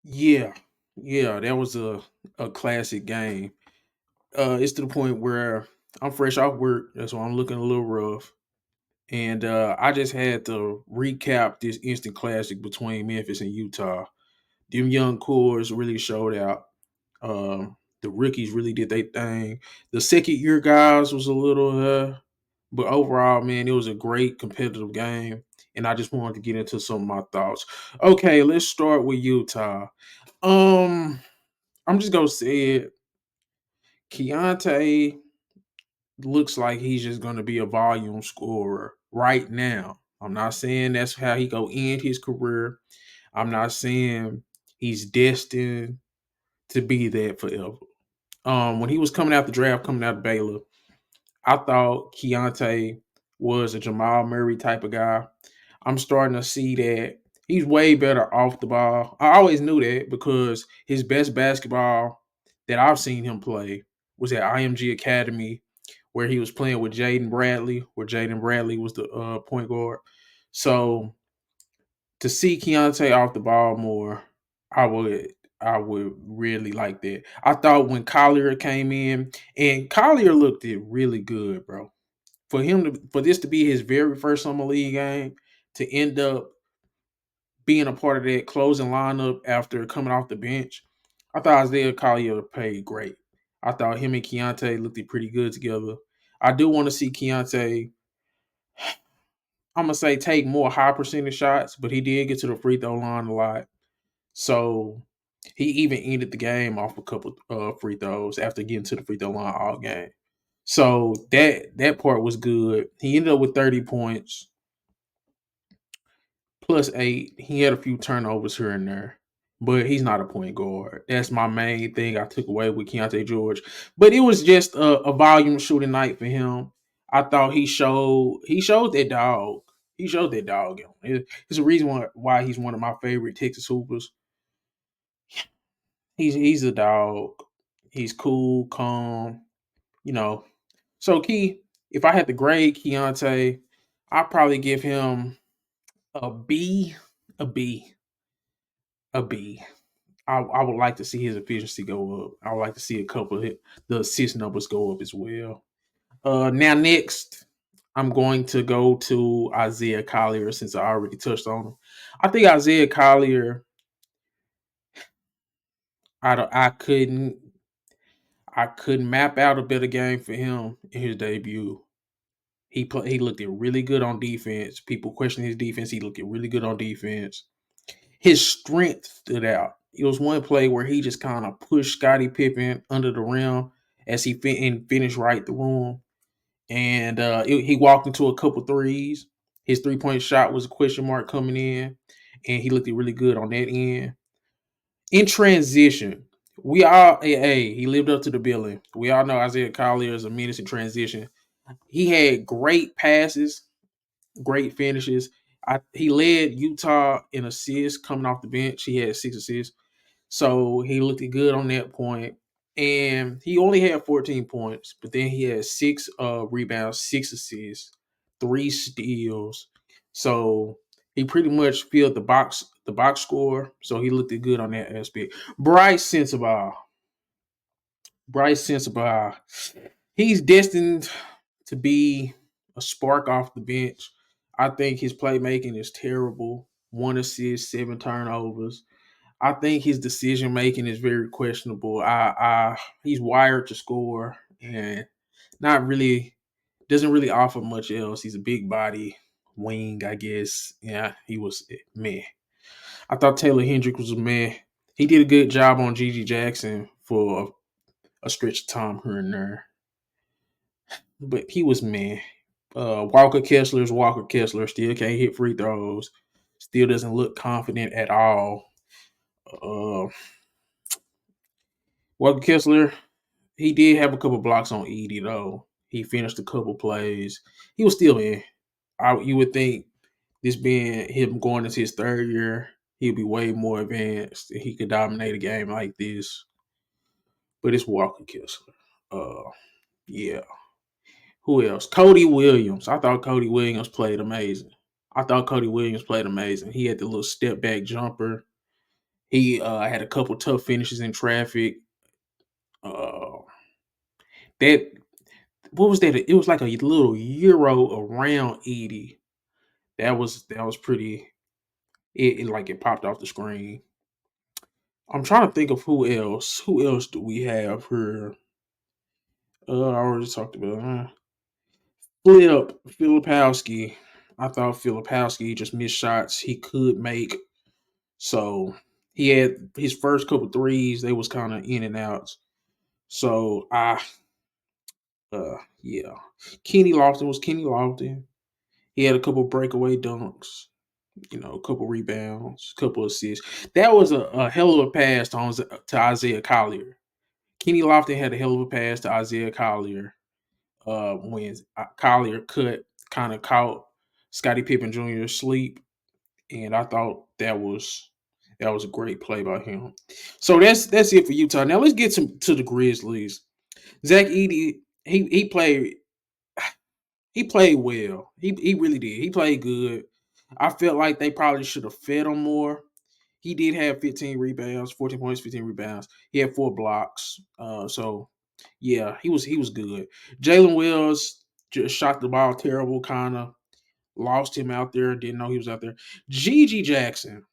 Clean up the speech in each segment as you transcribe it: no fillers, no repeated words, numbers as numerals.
Yeah, yeah, that was a classic game. It's to the point where I'm fresh off work, that's why I'm looking a little rough. And I just had to recap this instant classic between Memphis and Utah. Them young cores really showed out. The rookies really did their thing. The second year guys was a little, but overall, man, it was a great competitive game. And I just wanted to get into some of my thoughts. Okay, let's start with Utah. Um, I'm just gonna say it. Keontae looks like he's just gonna be a volume scorer right now. I'm not saying that's how he go end his career. I'm not saying he's destined to be that forever. When he was coming out the draft, coming out of Baylor, I thought Keontae was a Jamal Murray type of guy. I'm starting to see that he's way better off the ball. I always knew that because his best basketball that I've seen him play was at IMG Academy, where he was playing with Jaden Bradley, where Jaden Bradley was the point guard. So to see Keontae off the ball more, I would I would really like that. I thought when Collier came in, and Collier looked it really good, bro. For this to be his very first summer league game, to end up being a part of that closing lineup after coming off the bench, I thought Isaiah Collier played great. I thought him and Keontae looked it pretty good together. I do want to see Keontae, I'm gonna say, take more high percentage shots, but he did get to the free throw line a lot. So he even ended the game off a couple free throws after getting to the free throw line all game. So that part was good. He ended up with 30 points plus 8. He had a few turnovers here and there, but he's not a point guard. That's my main thing I took away with Keontae George. But it was just a volume shooting night for him. I thought he showed that dog. He showed that dog. It's a reason why he's one of my favorite Texas Hoopers. He's a dog. He's cool, calm, you know. So Key, if I had to grade Keontae, I'd probably give him a B, a B, a B. I would like to see his efficiency go up. I would like to see a couple of the assist numbers go up as well. Now next, I'm going to go to Isaiah Collier since I already touched on him. I think Isaiah Collier, I couldn't map out a better game for him in his debut. He looked it really good on defense. People question his defense. He looked it really good on defense. His strength stood out. It was one play where he just kind of pushed Scottie Pippen under the rim as he finished right through him, and he walked into a couple threes. His 3-point shot was a question mark coming in, and he looked really good on that end. In transition, he lived up to the billing. We all know Isaiah Collier is a menace in transition. He had great passes, great finishes. He led Utah in assists coming off the bench. He had 6 assists. So he looked good on that point. And he only had 14 points, but then he had 6 rebounds, 6 assists, 3 steals. So he pretty much filled the box score. So he looked good on that aspect. Bryce Sensabaugh, he's destined to be a spark off the bench. I think his playmaking is terrible. 1 assist, 7 turnovers. I think his decision making is very questionable. He's wired to score and not really doesn't really offer much else. He's a big body wing, I guess. Yeah, he was meh. I thought Taylor Hendrick was a meh. He did a good job on Gigi Jackson for a stretch of time here and there, but he was meh. Walker Kessler's Walker Kessler still can't hit free throws. Still doesn't look confident at all. Uh, Walker Kessler, he did have a couple blocks on Edey though. He finished a couple plays. He was still in. You would think this being him going into his third year, he'd be way more advanced. He could dominate a game like this. But it's Walker Kessler. Yeah. Who else? Cody Williams. I thought Cody Williams played amazing. He had the little step back jumper. He had a couple tough finishes in traffic. Uh, that what was that? It was like a little euro around Edey. That was pretty. It like it popped off the screen. I'm trying to think of who else. Who else do we have here? I already talked about Filipowski. I thought Filipowski just missed shots he could make. So he had his first couple threes. They was kind of in and outs. So yeah. Kenny Lofton was Kenny Lofton. He had a couple breakaway dunks. A couple rebounds, couple assists. That was a hell of a pass to Isaiah Collier. Kenny Lofton had a hell of a pass to Isaiah Collier when Collier kind of caught Scottie Pippen Jr. asleep, and I thought that was a great play by him. So that's it for Utah. Now let's get to the Grizzlies. Zach Edey, he played well. He really did. He played good. I felt like they probably should have fed him more. He did have 15 rebounds, 14 points, 15 rebounds. He had 4 blocks. So yeah, he was good. Jalen Wills just shot the ball terrible, kind of lost him out there. Didn't know he was out there. GG Jackson.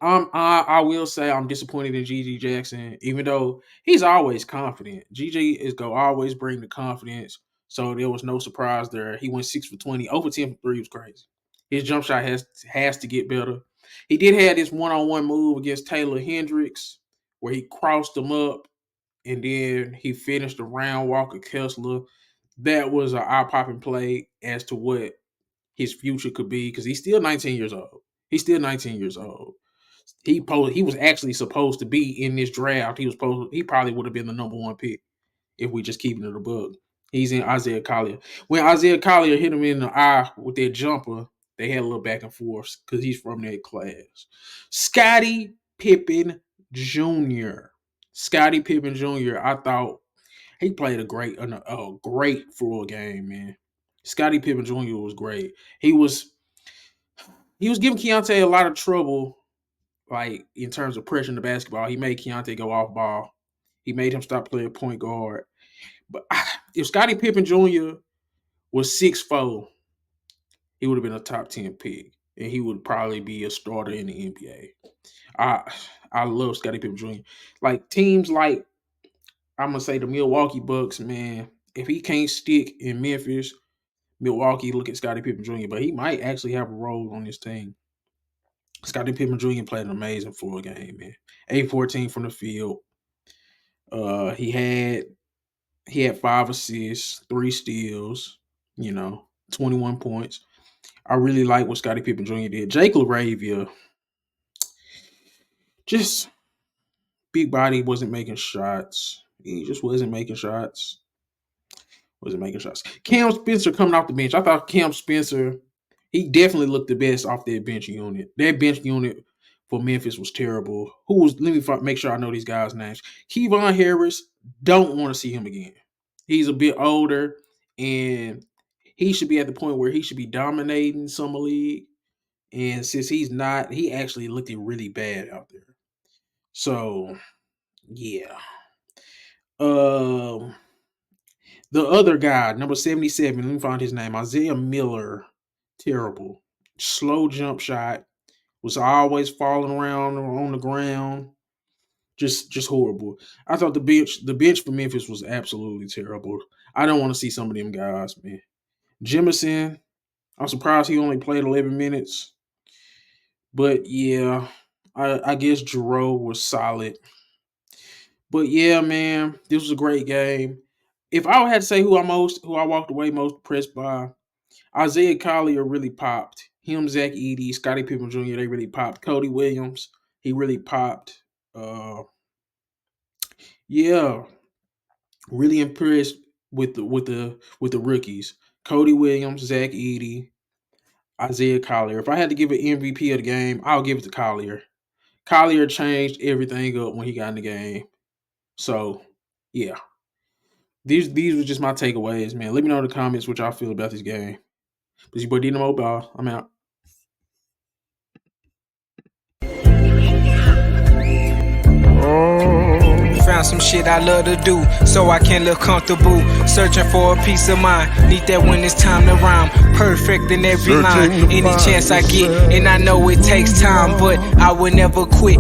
I will say I'm disappointed in GG Jackson, even though he's always confident. GG is gonna always bring the confidence, so there was no surprise there. He went 6 for 20, over 10 for 3 was crazy. His jump shot has to get better. He did have this one-on-one move against Taylor Hendricks where he crossed him up and then he finished around Walker Kessler. That was an eye-popping play as to what his future could be because he's still 19 years old. He's still 19 years old. He was actually supposed to be in this draft. He probably would have been the number one pick if we just keeping it a bug. He's in Isaiah Collier. When Isaiah Collier hit him in the eye with that jumper, they had a little back and forth because he's from that class. Scottie Pippen Jr. Scottie Pippen Jr. I thought he played a great floor game, man. Scottie Pippen Jr. was great. He was giving Keyonte a lot of trouble, like in terms of pressure in the basketball. He made Keyonte go off ball. He made him stop playing point guard. But if Scottie Pippen Jr. was 6'4", he would have been a top 10 pick, and he would probably be a starter in the NBA. I love Scottie Pippen Jr. Like teams like I'm gonna say the Milwaukee Bucks, man. If he can't stick in Memphis, Milwaukee look at Scottie Pippen Jr. But he might actually have a role on this team. Scottie Pippen Jr. played an amazing floor game, man. 8-14 from the field. He had 5 assists, 3 steals, 21 points. I really like what Scottie Pippen Jr. did. Jake LaRavia, just big body, wasn't making shots. He just wasn't making shots. Wasn't making shots. Cam Spencer coming off the bench. I thought Cam Spencer, he definitely looked the best off that bench unit. That bench unit for Memphis was terrible. Let me make sure I know these guys' names. Kevon Harris, don't want to see him again. He's a bit older, and he should be at the point where he should be dominating summer league. And since he's not, he actually looked really bad out there. So, yeah. The other guy, number 77, let me find his name, Isaiah Miller. Terrible. Slow jump shot. Was always falling around on the ground. Just horrible. I thought the bench for Memphis was absolutely terrible. I don't want to see some of them guys, man. Jemison, I'm surprised he only played 11 minutes. But yeah, I guess Jerome was solid. But yeah, man, this was a great game. If I had to say who I walked away most impressed by, Isaiah Collier really popped. Him, Zach Edey, Scottie Pippen Jr. They really popped. Cody Williams, he really popped. Yeah, really impressed with the rookies. Cody Williams, Zach Edey, Isaiah Collier. If I had to give an MVP of the game, I'll give it to Collier. Collier changed everything up when he got in the game. So, yeah. These were just my takeaways, man. Let me know in the comments what y'all feel about this game. This your boy Dino Mobile. I'm out. find some shit I love to do, so I can live comfortable. Searching for a peace of mind, need that when it's time to rhyme. Perfect in every line, any chance I get, and I know it takes time, but I will never quit.